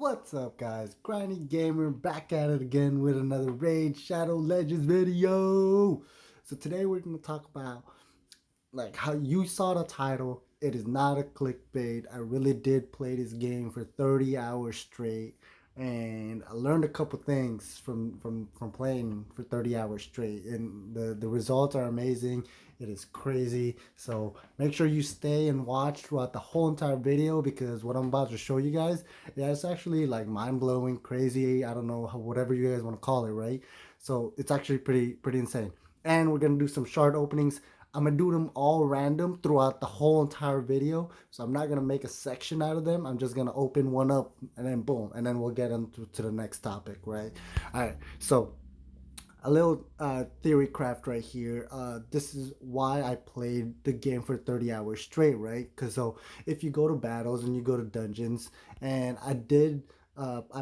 What's up, guys? Grindy Gamer back at it again with another Raid Shadow Legends video. So today we're going to talk about like how you saw the title. It is not a clickbait. I really did play this game for 30 hours straight, and I learned a couple things from playing for 30 hours straight, and the results are amazing. It is crazy. So make sure you stay and watch throughout the whole entire video, because what I'm about to show you guys, yeah, it's actually like mind-blowing, crazy. I don't know how, whatever you guys want to call it, right? So it's actually pretty insane. And we're gonna do some shard openings. I'm gonna do them all random throughout the whole entire video. So I'm not gonna make a section out of them. I'm just gonna open one up and then boom, and then we'll get into to the next topic, right? All right. So a little theory craft right here. This is why I played the game for 30 hours straight, right? Because so if you go to battles and you go to dungeons, and I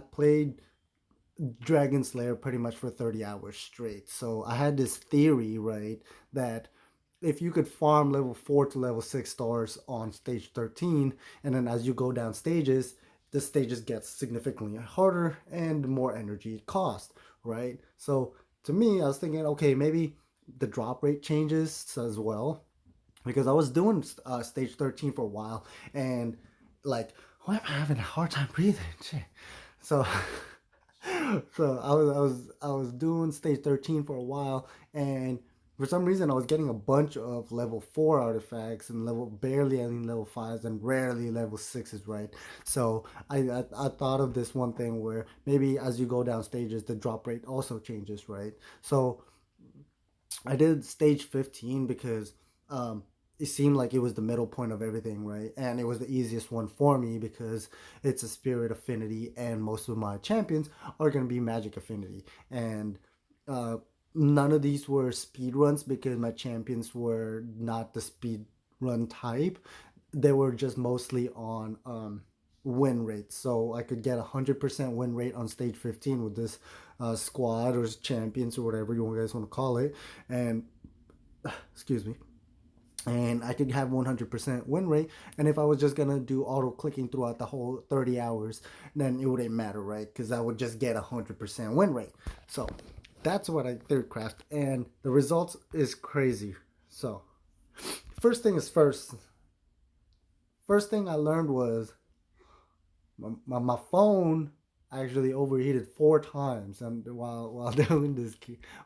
played Dragon Slayer pretty much for 30 hours straight. So I had this theory, right, that if you could farm level 4 to level 6 stars on stage 13, and then as you go down stages, the stages get significantly harder and more energy it costs, right? So to me, I was thinking, okay, maybe the drop rate changes as well, because I was doing stage 13 for a while, and like, why am I having a hard time breathing? Shit. So so I was doing stage 13 for a while, and for some reason I was getting a bunch of level 4 artifacts and barely any level 5s and rarely level 6s, right? So I thought of this one thing where maybe as you go down stages the drop rate also changes, right? So I did stage 15 because it seemed like it was the middle point of everything, right? And it was the easiest one for me because it's a spirit affinity, and most of my champions are going to be magic affinity. And uh, none of these were speed runs because my champions were not the speed run type. They were just mostly on win rate. So I could get 100% win rate on stage 15 with this squad or champions or whatever you guys want to call it. And excuse me, and I could have 100% win rate. And if I was just gonna do auto clicking throughout the whole 30 hours, then it wouldn't matter, right? Because I would just get 100% win rate. So that's what I third craft, and the results is crazy. So first thing is first. First thing I learned was my phone actually overheated 4 times, and while doing this,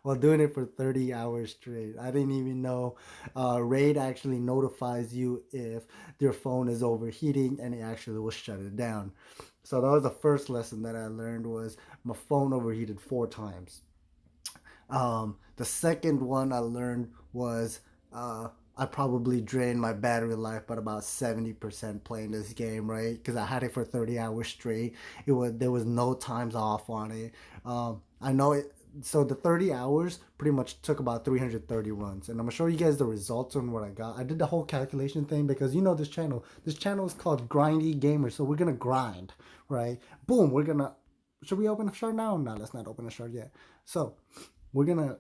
while doing it for 30 hours straight. I didn't even know Raid actually notifies you if your phone is overheating, and it actually will shut it down. So that was the first lesson that I learned, was my phone overheated 4 times. The second one I learned was I probably drained my battery life by about 70% playing this game, right? Because I had it for 30 hours straight. There was no times off on it. I know it. So the 30 hours pretty much took about 330 runs, and I'm gonna show you guys the results on what I got. I did the whole calculation thing because you know this channel. This channel is called Grindy Gamer, so we're gonna grind, right? Boom. We're gonna. Should we open a shard now? No, let's not open a shard yet. So we're gonna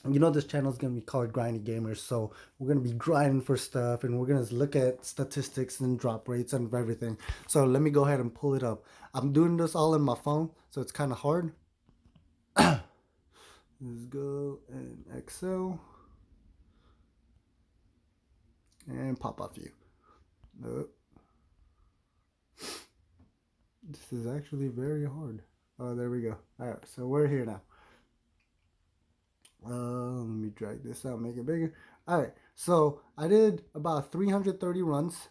you know this channel is gonna be called Grindy Gamers, so we're gonna be grinding for stuff, and we're gonna look at statistics and drop rates and everything. So let me go ahead and pull it up. I'm doing this all in my phone, so it's kind of hard. Let's go in Excel and pop off view. This is actually very hard. Oh, there we go. All right, so we're here now. Let me drag this out, make it bigger. All right, so I did about 330 runs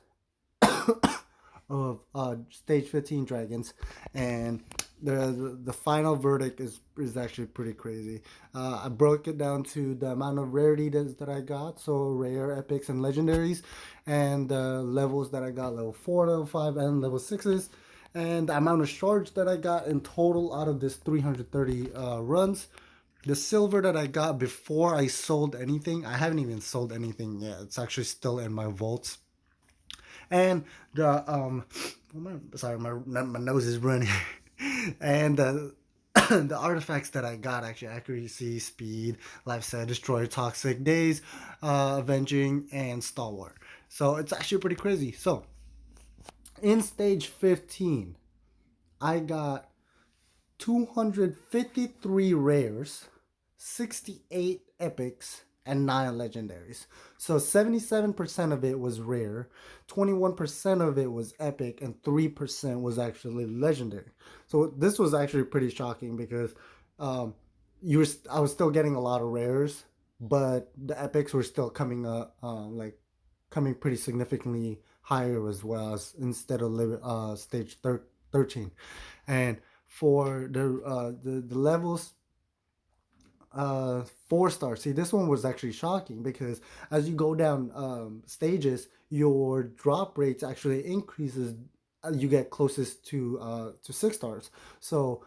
of stage 15 dragons, and the final verdict is actually pretty crazy. I broke it down to the amount of rarity that I got, so rare, epics, and legendaries, and the levels that I got: level 4, level 5, and level 6s, and the amount of shards that I got in total out of this 330 runs. The silver that I got before I sold anything, I haven't even sold anything yet. It's actually still in my vaults. And the sorry, my nose is running. And the artifacts that I got, actually: accuracy, speed, lifesteal, destroyer, toxic days, avenging, and stalwart. So it's actually pretty crazy. So in stage 15, I got 253 rares, 68 epics, and 9 legendaries. So 77% of it was rare, 21% of it was epic, and 3% was actually legendary. So this was actually pretty shocking because um, I was still getting a lot of rares, but the epics were still coming up, coming pretty significantly higher as well as instead of stage 13. And for the levels, 4 stars. See, this one was actually shocking because as you go down stages, your drop rates actually increases. You get closest to 6 stars. So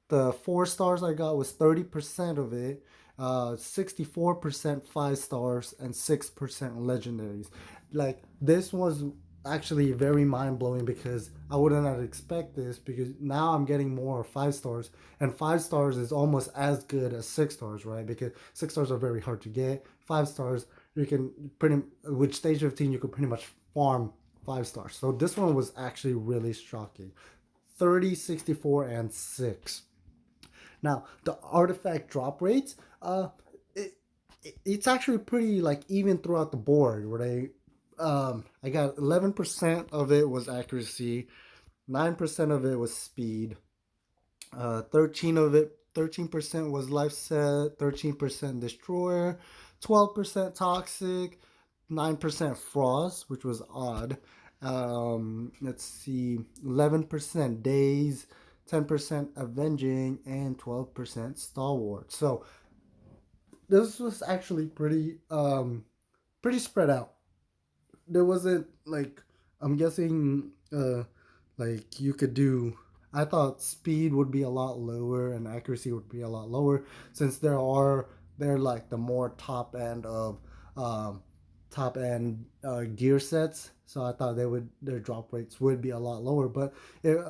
the 4 stars I got was 30% of it. 64% 5 stars and 6% legendaries. Like this was actually very mind blowing because I would not expect this because now I'm getting more 5 stars, and 5 stars is almost as good as 6 stars, right? Because 6 stars are very hard to get. 5 stars you can pretty with stage 15 you could pretty much farm 5 stars. So this one was actually really shocking. 30, 64, and 6. Now the artifact drop rates, it, it's actually pretty like even throughout the board. Where I got 11% of it was accuracy, 9% of it was speed, 13% was life set, 13% destroyer, 12% toxic, 9% frost, which was odd. Let's see, 11% daze, 10% avenging, and 12% stalwart. So this was actually pretty spread out. There wasn't like, I'm guessing like you could do, I thought speed would be a lot lower and accuracy would be a lot lower since they're like the more um top end gear sets. So I thought their drop rates would be a lot lower, but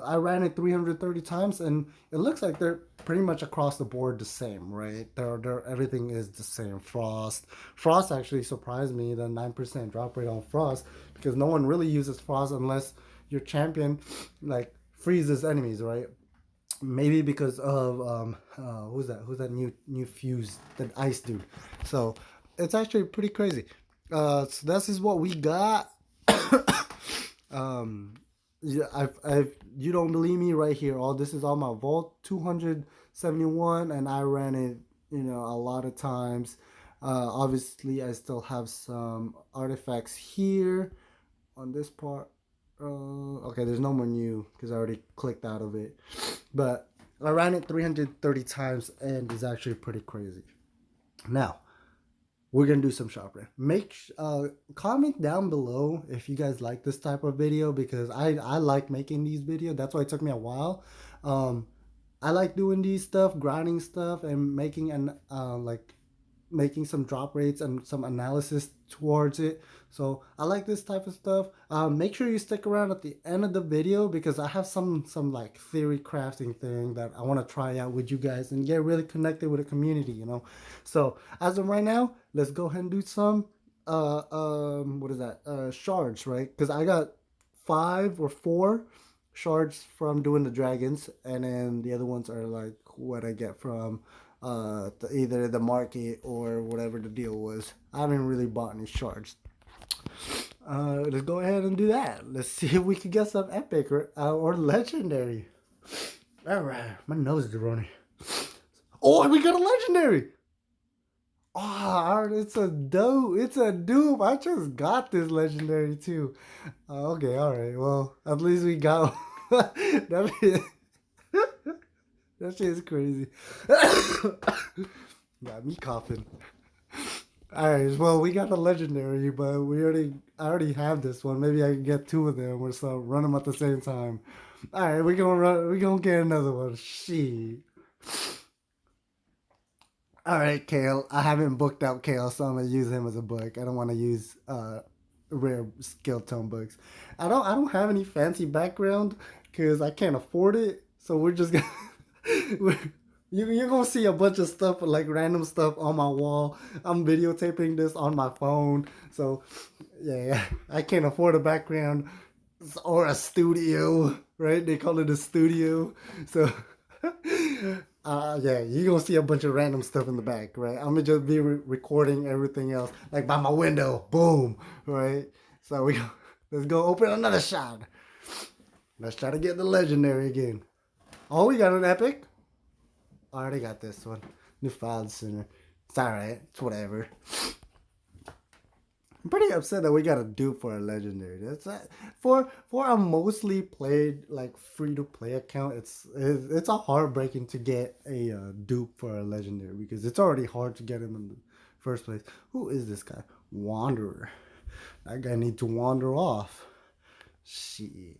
I ran it 330 times and it looks like they're pretty much across the board the same, right? They're everything is the same. Frost actually surprised me, the 9% drop rate on Frost, because no one really uses Frost unless your champion like freezes enemies, right? Maybe because of who's that new fuse, that ice dude. So it's actually pretty crazy. So this is what we got. um yeah, I've you don't believe me, right here, all this is all my vault 271, and I ran it, a lot of times. Obviously I still have some artifacts here on this part. Okay, there's no more new because I already clicked out of it, but I ran it 330 times and it's actually pretty crazy. Now we're gonna do some shopping. Comment down below if you guys like this type of video, because I like making these videos. That's why it took me a while. um I like doing these stuff, grinding stuff, and making some drop rates and some analysis towards it. So I like this type of stuff. Make sure you stick around at the end of the video because I have some like theory crafting thing that I want to try out with you guys and get really connected with the community. So as of right now, let's go ahead and do some what is that, shards, right? Because I got 5 or 4 shards from doing the dragons, and then the other ones are like what I get from either the market or whatever the deal was. I haven't really bought any shards. Let's go ahead and do that. Let's see if we can get some epic or legendary. All right, my nose is running. Oh, we got a legendary. Oh, it's a dope. It's a dupe. I just got this legendary too. Okay, all right. Well, at least we got that. That shit is crazy. Got me coughing. Alright, well, we got the legendary, but I already have this one. Maybe I can get 2 of them or so, run them at the same time. Alright, we're gonna get another one. Shit. Alright, Kale. I haven't booked out Kale, so I'm gonna use him as a book. I don't want to use rare skill tone books. I don't have any fancy background because I can't afford it. So we're just gonna you're gonna see a bunch of stuff, like random stuff on my wall. I'm videotaping this on my phone, so yeah, I can't afford a background or a studio, right? They call it a studio. So yeah, you're gonna see a bunch of random stuff in the back, right? I'm gonna just be recording everything else, like by my window, boom, right? So let's go open another shot. Let's try to get the legendary again. Oh, we got an epic. I already got this one. New file center. It's alright. It's whatever. I'm pretty upset that we got a dupe for a legendary. That's for a mostly played like free to play account. It's a heartbreaking to get a dupe for a legendary because it's already hard to get him in the first place. Who is this guy? Wanderer. That guy need to wander off. Shit.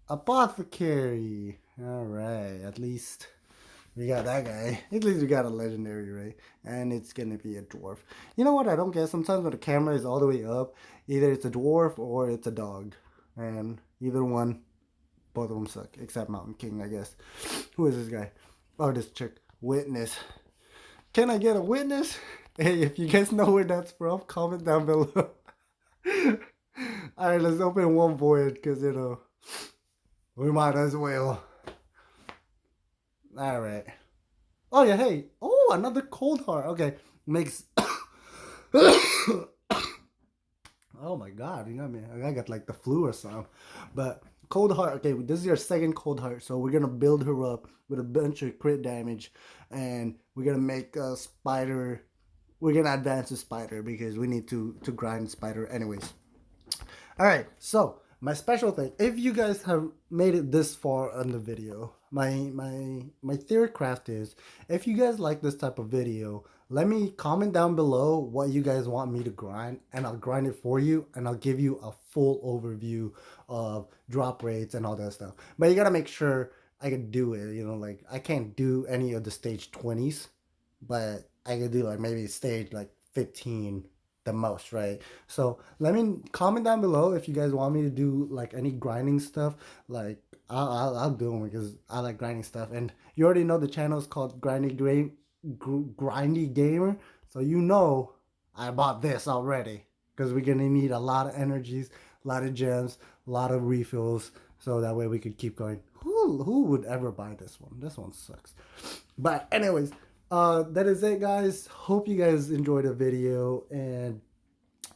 Apothecary. All right, at least we got that guy. At least we got a legendary, right? And it's gonna be a dwarf. You know what I don't get? Sometimes when the camera is all the way up, either it's a dwarf or it's a dog. And either one, both of them suck. Except Mountain King, I guess. Who is this guy? Oh, this chick. Witness. Can I get a witness? Hey, if you guys know where that's from, comment down below. Alright, let's open one void, because, you know, we might as well. Alright. Oh, yeah, hey. Oh, another cold heart. Okay. Makes... oh, my God. You know what I mean? I got, like, the flu or something. But cold heart. Okay, this is your second cold heart. So we're going to build her up with a bunch of crit damage. And we're going to make a spider... We're going to advance the spider because we need to grind spider anyways. Alright, so... my special thing, if you guys have made it this far in the video, my theory craft is, if you guys like this type of video, let me comment down below what you guys want me to grind, and I'll grind it for you, and I'll give you a full overview of drop rates and all that stuff. But you gotta make sure I can do it, you know, like, I can't do any of the stage 20s, but I can do, like, maybe stage, like, 15 the most, right? So let me comment down below if you guys want me to do like any grinding stuff. Like I'll do them because I like grinding stuff, and you already know the channel is called Grindy Gamer, so you know I bought this already because we're gonna need a lot of energies, a lot of gems, a lot of refills, so that way we could keep going. Who would ever buy this one? This one sucks. But anyways, that is it, guys. Hope you guys enjoyed the video, and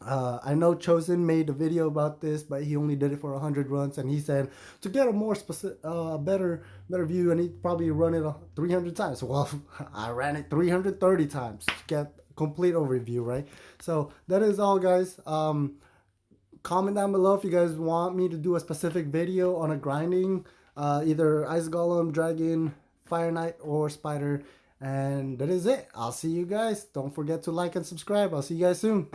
I know Chosen made a video about this, but he only did it for 100 runs, and he said to get a more specific, better view, and he'd probably run it 300 times. Well, I ran it 330 times to get a complete overview, right? So that is all, guys. Comment down below if you guys want me to do a specific video on a grinding, either Ice Golem, Dragon, Fire Knight, or Spider. And that is it. I'll see you guys. Don't forget to like and subscribe. I'll see you guys soon.